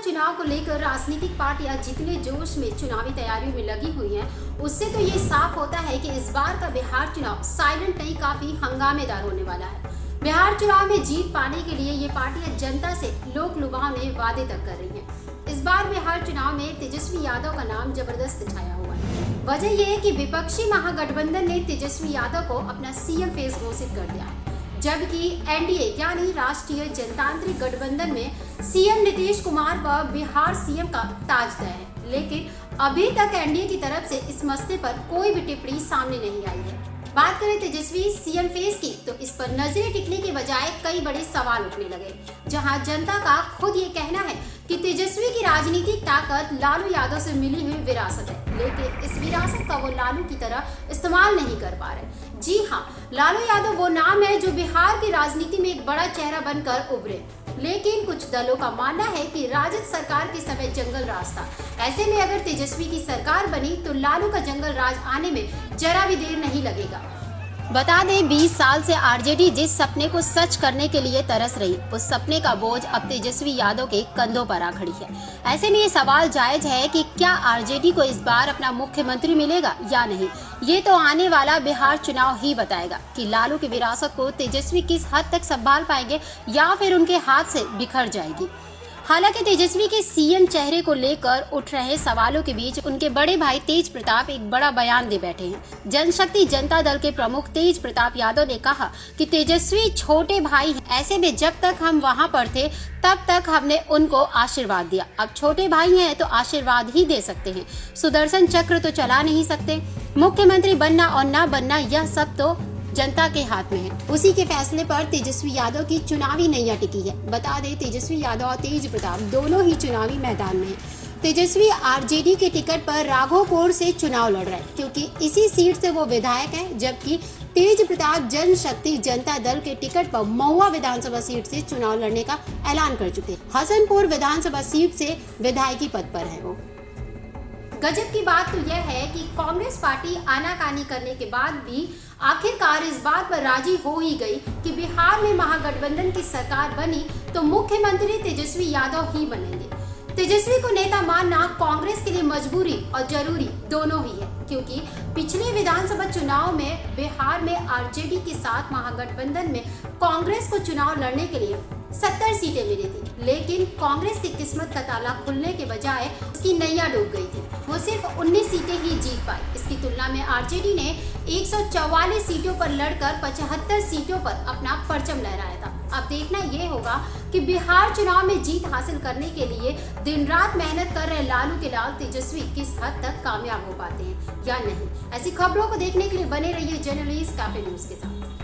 चुनाव को लेकर राजनीतिक पार्टियां जितने जोश में चुनावी तैयारियों में लगी हुई हैं, उससे तो ये साफ होता है कि इस बार का बिहार चुनाव साइलेंट नहीं, काफी हंगामेदार होने वाला है। बिहार चुनाव में जीत पाने के लिए ये पार्टियां जनता से लोक लुभावने वादे तक कर रही हैं। इस बार बिहार चुनाव में तेजस्वी यादव का नाम जबरदस्त छाया हुआ है। वजह यह है कि विपक्षी महागठबंधन ने तेजस्वी यादव को अपना सीएम फेस घोषित कर दिया है, जबकि एनडीए यानी राष्ट्रीय जनतांत्रिक गठबंधन में सीएम नीतीश कुमार पर बिहार सीएम का ताज तय है। लेकिन अभी तक एनडीए की तरफ से इस मसले पर कोई भी टिप्पणी सामने नहीं आई है। बात करें तेजस्वी सीएम फेस की, तो इस पर नजरें टिकने के बजाय कई बड़े सवाल उठने लगे, जहां जनता का खुद ये कहना है कि तेजस्वी की राजनीतिक ताकत लालू यादव से मिली हुई विरासत है, लेकिन इस विरासत का वो लालू की तरह इस्तेमाल नहीं कर पा रहे। जी हाँ, लालू यादव वो नाम है जो बिहार की राजनीति में एक बड़ा चेहरा बनकर उभरे, लेकिन कुछ दलों का मानना है कि राजद सरकार के समय जंगल राज था। ऐसे में अगर तेजस्वी की सरकार बनी तो लालू का जंगल राज आने में जरा भी देर नहीं लगेगा। बता दें, 20 साल से आरजेडी जिस सपने को सच करने के लिए तरस रही, उस सपने का बोझ अब तेजस्वी यादव के कंधों पर आ खड़ी है। ऐसे में ये सवाल जायज है कि क्या आरजेडी को इस बार अपना मुख्यमंत्री मिलेगा या नहीं। ये तो आने वाला बिहार चुनाव ही बताएगा कि लालू की विरासत को तेजस्वी किस हद तक संभाल पाएंगे या फिर उनके हाथ से बिखर जाएगी। हालांकि तेजस्वी के सीएम चेहरे को लेकर उठ रहे सवालों के बीच उनके बड़े भाई तेज प्रताप एक बड़ा बयान दे बैठे हैं। जनशक्ति जनता दल के प्रमुख तेज प्रताप यादव ने कहा कि तेजस्वी छोटे भाई हैं, ऐसे में जब तक हम वहां पर थे तब तक हमने उनको आशीर्वाद दिया, अब छोटे भाई हैं तो आशीर्वाद ही दे सकते हैं, सुदर्शन चक्र तो चला नहीं सकते। मुख्यमंत्री बनना और न बनना यह सब तो जनता के हाथ में है। उसी के फैसले पर तेजस्वी यादव की चुनावी नैया टिकी है। बता दें, तेजस्वी यादव और तेज प्रताप दोनों ही चुनावी मैदान में हैं। तेजस्वी आरजेडी के टिकट पर राघोपुर से चुनाव लड़ रहे हैं, क्योंकि इसी सीट से वो विधायक हैं, जबकि तेज प्रताप जनशक्ति जनता दल के टिकट पर महुआ विधानसभा सीट से चुनाव लड़ने का ऐलान कर चुके हैं। हसनपुर विधानसभा सीट से विधायकी पद पर है वो। गजब की बात तो यह है कि कांग्रेस पार्टी आनाकानी करने के बाद भी आखिरकार इस बात पर राजी हो ही गई कि बिहार में महागठबंधन की सरकार बनी तो मुख्यमंत्री तेजस्वी यादव ही बनेंगे। तेजस्वी को नेता मानना कांग्रेस के लिए मजबूरी और जरूरी दोनों ही है, क्योंकि पिछले विधानसभा चुनाव में बिहार में आरजेडी के साथ महागठबंधन में कांग्रेस को चुनाव लड़ने के लिए 70 सीटें मिली थी, लेकिन कांग्रेस की किस्मत का ताला खुलने के बजाय उसकी नैया डूब गई थी। वो सिर्फ 19 सीटें ही जीत पाई। इसकी तुलना में आरजेडी ने 144 सीटों पर लड़कर 75 सीटों पर अपना परचम लहराया था। अब देखना ये होगा कि बिहार चुनाव में जीत हासिल करने के लिए दिन रात मेहनत कर रहे लालू के लाल तेजस्वी किस हद तक कामयाब हो पाते हैं या नहीं। ऐसी खबरों को देखने के लिए बने रहिए जर्नलिस्ट कैफे न्यूज के साथ।